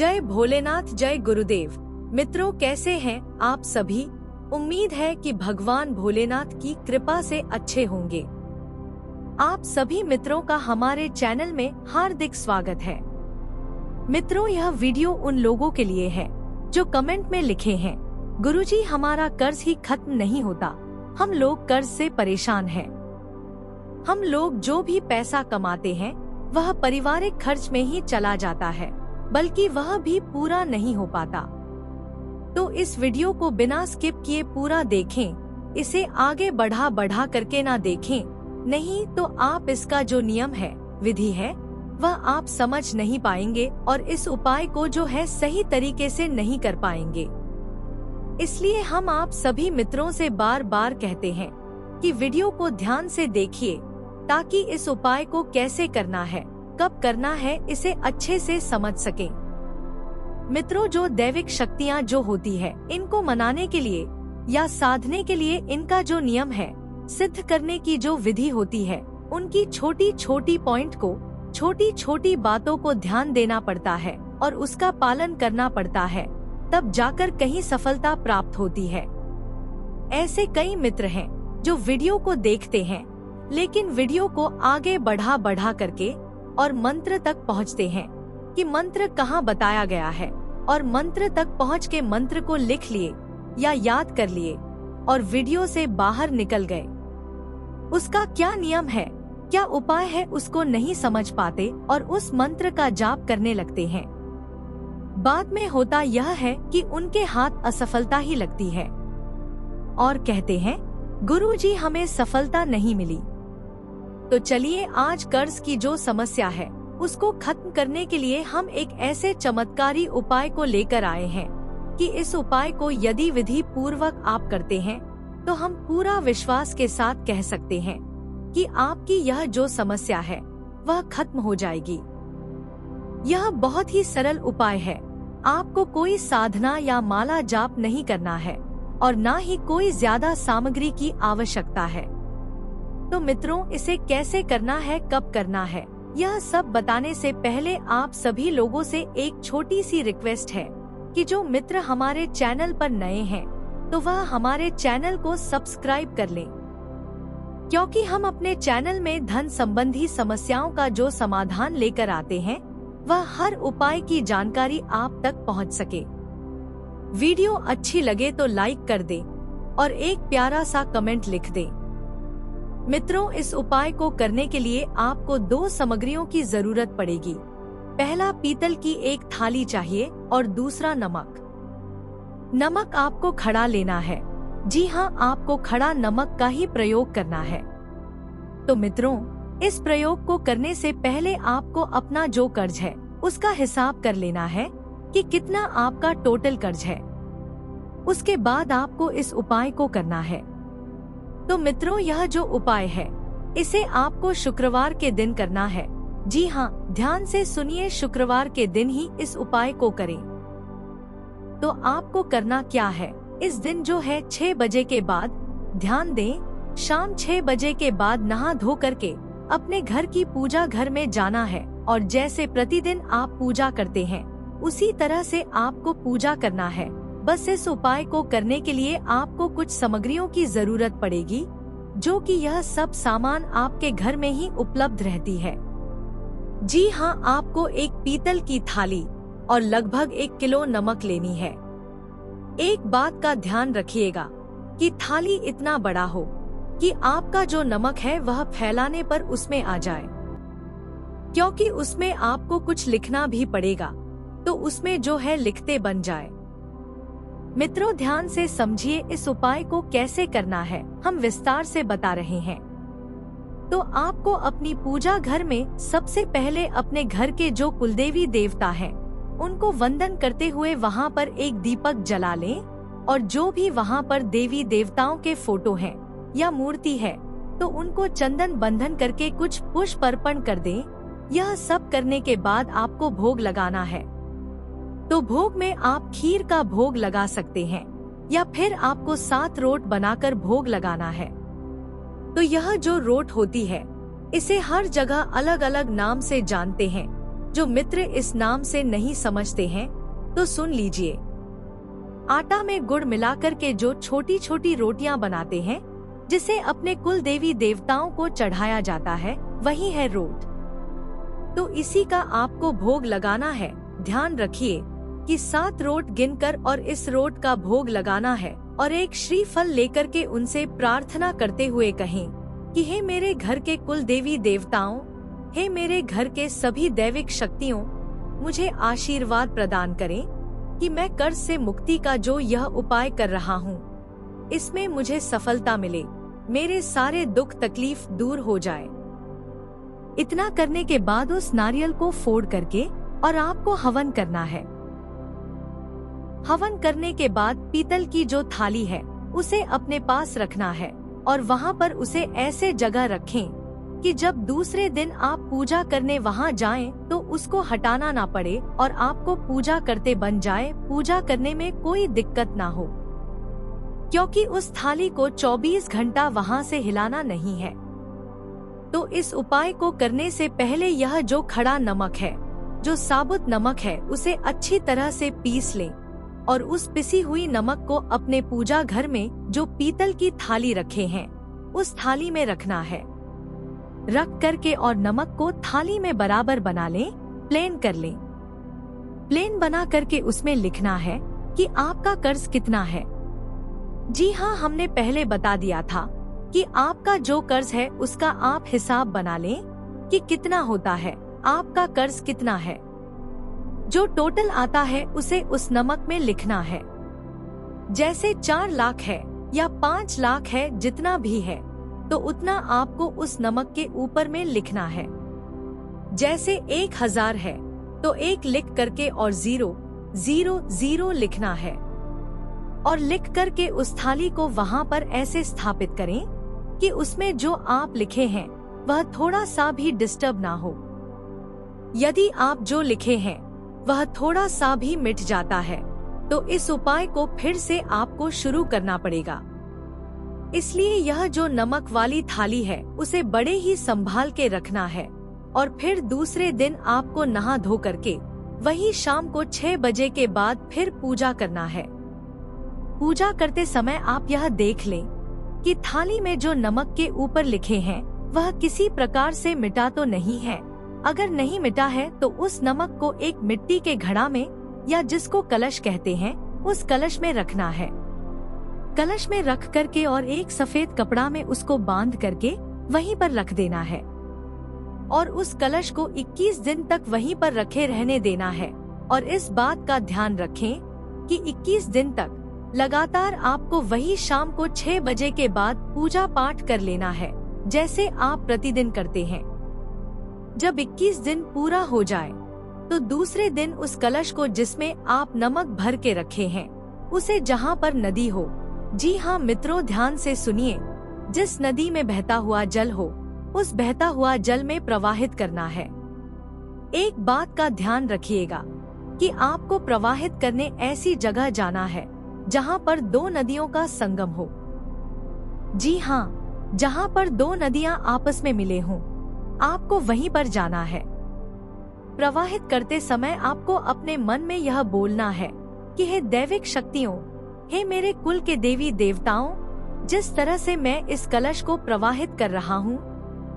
जय भोलेनाथ, जय गुरुदेव। मित्रों, कैसे हैं आप सभी? उम्मीद है कि भगवान भोलेनाथ की कृपा से अच्छे होंगे। आप सभी मित्रों का हमारे चैनल में हार्दिक स्वागत है। मित्रों, यह वीडियो उन लोगों के लिए है जो कमेंट में लिखे हैं, गुरुजी हमारा कर्ज ही खत्म नहीं होता, हम लोग कर्ज से परेशान हैं। हम लोग जो भी पैसा कमाते हैं वह पारिवारिक खर्च में ही चला जाता है, बल्कि वह भी पूरा नहीं हो पाता। तो इस वीडियो को बिना स्किप किए पूरा देखें, इसे आगे बढ़ा करके ना देखें, नहीं तो आप इसका जो नियम है, विधि है, वह आप समझ नहीं पाएंगे और इस उपाय को जो है सही तरीके से नहीं कर पाएंगे। इसलिए हम आप सभी मित्रों से बार बार कहते हैं कि वीडियो को ध्यान से देखिए, ताकि इस उपाय को कैसे करना है, कब करना है, इसे अच्छे से समझ सकें। मित्रों, जो दैविक शक्तियाँ जो होती है, इनको मनाने के लिए या साधने के लिए इनका जो नियम है, सिद्ध करने की जो विधि होती है, उनकी छोटी छोटी पॉइंट को, छोटी छोटी बातों को ध्यान देना पड़ता है और उसका पालन करना पड़ता है, तब जाकर कहीं सफलता प्राप्त होती है। ऐसे कई मित्र हैं जो वीडियो को देखते हैं, लेकिन वीडियो को आगे बढ़ा करके और मंत्र तक पहुंचते हैं कि मंत्र कहाँ बताया गया है, और मंत्र तक पहुंच के मंत्र को लिख लिए या याद कर लिए और वीडियो से बाहर निकल गए। उसका क्या नियम है, क्या उपाय है, उसको नहीं समझ पाते और उस मंत्र का जाप करने लगते हैं। बाद में होता यह है कि उनके हाथ असफलता ही लगती है और कहते हैं, गुरुजी हमें सफलता नहीं मिली। तो चलिए, आज कर्ज की जो समस्या है उसको खत्म करने के लिए हम एक ऐसे चमत्कारी उपाय को लेकर आए हैं कि इस उपाय को यदि विधि पूर्वक आप करते हैं तो हम पूरा विश्वास के साथ कह सकते हैं कि आपकी यह जो समस्या है वह खत्म हो जाएगी। यह बहुत ही सरल उपाय है। आपको कोई साधना या माला जाप नहीं करना है और ना ही कोई ज्यादा सामग्री की आवश्यकता है। तो मित्रों, इसे कैसे करना है, कब करना है, यह सब बताने से पहले आप सभी लोगों से एक छोटी सी रिक्वेस्ट है कि जो मित्र हमारे चैनल पर नए हैं तो वह हमारे चैनल को सब्सक्राइब कर लें, क्योंकि हम अपने चैनल में धन संबंधी समस्याओं का जो समाधान लेकर आते हैं वह हर उपाय की जानकारी आप तक पहुंच सके। वीडियो अच्छी लगे तो लाइक कर दें और एक प्यारा सा कमेंट लिख दें। मित्रों, इस उपाय को करने के लिए आपको 2 सामग्रियों की जरूरत पड़ेगी। पहला, पीतल की एक थाली चाहिए और दूसरा नमक। नमक आपको खड़ा लेना है। जी हाँ, आपको खड़ा नमक का ही प्रयोग करना है। तो मित्रों, इस प्रयोग को करने से पहले आपको अपना जो कर्ज है उसका हिसाब कर लेना है कि कितना आपका टोटल कर्ज है। उसके बाद आपको इस उपाय को करना है। तो मित्रों, यह जो उपाय है इसे आपको शुक्रवार के दिन करना है। जी हाँ, ध्यान से सुनिए, शुक्रवार के दिन ही इस उपाय को करें। तो आपको करना क्या है, इस दिन जो है 6 बजे के बाद, ध्यान दें, शाम 6 बजे के बाद नहा धो करके अपने घर की पूजा घर में जाना है और जैसे प्रतिदिन आप पूजा करते हैं उसी तरह से आपको पूजा करना है। बस इस उपाय को करने के लिए आपको कुछ सामग्रियों की जरूरत पड़ेगी, जो कि यह सब सामान आपके घर में ही उपलब्ध रहती है। जी हाँ, आपको एक पीतल की थाली और लगभग 1 किलो नमक लेनी है। एक बात का ध्यान रखिएगा कि थाली इतना बड़ा हो कि आपका जो नमक है वह फैलाने पर उसमें आ जाए, क्योंकि उसमें आपको कुछ लिखना भी पड़ेगा, तो उसमें जो है लिखते बन जाए। मित्रों, ध्यान से समझिए, इस उपाय को कैसे करना है हम विस्तार से बता रहे हैं। तो आपको अपनी पूजा घर में सबसे पहले अपने घर के जो कुलदेवी देवता हैं, उनको वंदन करते हुए वहां पर एक दीपक जला लें और जो भी वहां पर देवी देवताओं के फोटो हैं या मूर्ति है तो उनको चंदन बंधन करके कुछ पुष्प अर्पण कर दें। यह सब करने के बाद आपको भोग लगाना है। तो भोग में आप खीर का भोग लगा सकते हैं या फिर आपको 7 रोट बनाकर भोग लगाना है। तो यह जो रोट होती है इसे हर जगह अलग अलग नाम से जानते हैं, जो मित्र इस नाम से नहीं समझते हैं तो सुन लीजिए। आटा में गुड़ मिलाकर के जो छोटी छोटी रोटियां बनाते हैं, जिसे अपने कुल देवी देवताओं को चढ़ाया जाता है, वही है रोट। तो इसी का आपको भोग लगाना है। ध्यान रखिए कि 7 रोट गिनकर और इस रोट का भोग लगाना है और एक श्रीफल लेकर के उनसे प्रार्थना करते हुए कहें कि हे मेरे घर के कुल देवी देवताओं, हे मेरे घर के सभी दैविक शक्तियों, मुझे आशीर्वाद प्रदान करें कि मैं कर्ज से मुक्ति का जो यह उपाय कर रहा हूँ, इसमें मुझे सफलता मिले, मेरे सारे दुख तकलीफ दूर हो जाए। इतना करने के बाद उस नारियल को फोड़ करके और आपको हवन करना है। हवन करने के बाद पीतल की जो थाली है उसे अपने पास रखना है और वहाँ पर उसे ऐसे जगह रखें कि जब दूसरे दिन आप पूजा करने वहाँ जाएं तो उसको हटाना ना पड़े और आपको पूजा करते बन जाए, पूजा करने में कोई दिक्कत ना हो, क्योंकि उस थाली को 24 घंटा वहाँ से हिलाना नहीं है। तो इस उपाय को करने से पहले यह जो खड़ा नमक है, जो साबुत नमक है, उसे अच्छी तरह से पीस लें और उस पिसी हुई नमक को अपने पूजा घर में जो पीतल की थाली रखे हैं उस थाली में रखना है। रख करके और नमक को थाली में बराबर बना लें, प्लेन कर लें। प्लेन बना करके उसमें लिखना है कि आपका कर्ज कितना है। जी हाँ, हमने पहले बता दिया था कि आपका जो कर्ज है उसका आप हिसाब बना लें कि कितना होता है, आपका कर्ज कितना है। जो टोटल आता है उसे उस नमक में लिखना है। जैसे 4 लाख है या 5 लाख है, जितना भी है तो उतना आपको उस नमक के ऊपर में लिखना है। जैसे 1000 है तो 1 लिख करके और 000 लिखना है और लिख करके उस थाली को वहाँ पर ऐसे स्थापित करें कि उसमें जो आप लिखे हैं वह थोड़ा सा भी डिस्टर्ब ना हो। यदि आप जो लिखे हैं वह थोड़ा सा भी मिट जाता है तो इस उपाय को फिर से आपको शुरू करना पड़ेगा। इसलिए यह जो नमक वाली थाली है उसे बड़े ही संभाल के रखना है और फिर दूसरे दिन आपको नहा धो करके वही शाम को 6 बजे के बाद फिर पूजा करना है। पूजा करते समय आप यह देख लें कि थाली में जो नमक के ऊपर लिखे हैं वह किसी प्रकार से मिटा तो नहीं है। अगर नहीं मिटा है तो उस नमक को एक मिट्टी के घड़ा में या जिसको कलश कहते हैं उस कलश में रखना है। कलश में रख करके और एक सफेद कपड़ा में उसको बांध करके वहीं पर रख देना है और उस कलश को 21 दिन तक वहीं पर रखे रहने देना है। और इस बात का ध्यान रखें कि 21 दिन तक लगातार आपको वही शाम को 6 बजे के बाद पूजा पाठ कर लेना है, जैसे आप प्रतिदिन करते हैं। जब 21 दिन पूरा हो जाए तो दूसरे दिन उस कलश को जिसमें आप नमक भर के रखे हैं उसे जहाँ पर नदी हो, जी हाँ मित्रों ध्यान से सुनिए, जिस नदी में बहता हुआ जल हो उस बहता हुआ जल में प्रवाहित करना है। एक बात का ध्यान रखिएगा कि आपको प्रवाहित करने ऐसी जगह जाना है जहाँ पर 2 नदियों का संगम हो। जी हाँ, जहाँ पर 2 नदियाँ आपस में मिले हों, आपको वहीं पर जाना है। प्रवाहित करते समय आपको अपने मन में यह बोलना है कि हे दैविक शक्तियों, हे मेरे कुल के देवी देवताओं, जिस तरह से मैं इस कलश को प्रवाहित कर रहा हूँ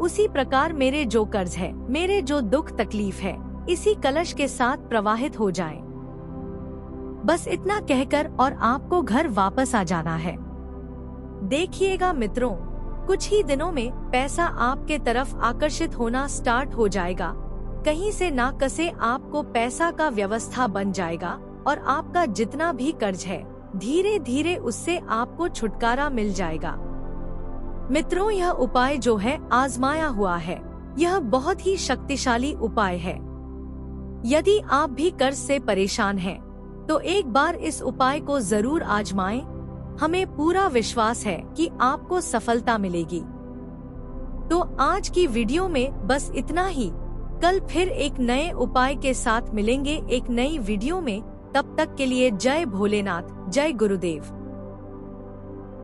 उसी प्रकार मेरे जो कर्ज है, मेरे जो दुख तकलीफ है, इसी कलश के साथ प्रवाहित हो जाएं। बस इतना कहकर और आपको घर वापस आ जाना है। देखिएगा मित्रों, कुछ ही दिनों में पैसा आपके तरफ आकर्षित होना स्टार्ट हो जाएगा। कहीं से ना कसे आपको पैसा का व्यवस्था बन जाएगा और आपका जितना भी कर्ज है धीरे धीरे उससे आपको छुटकारा मिल जाएगा। मित्रों, यह उपाय जो है आजमाया हुआ है, यह बहुत ही शक्तिशाली उपाय है। यदि आप भी कर्ज से परेशान हैं, तो एक बार इस उपाय को जरूर आजमाएं। हमें पूरा विश्वास है कि आपको सफलता मिलेगी। तो आज की वीडियो में बस इतना ही। कल फिर एक नए उपाय के साथ मिलेंगे एक नई वीडियो में। तब तक के लिए जय भोलेनाथ, जय गुरुदेव।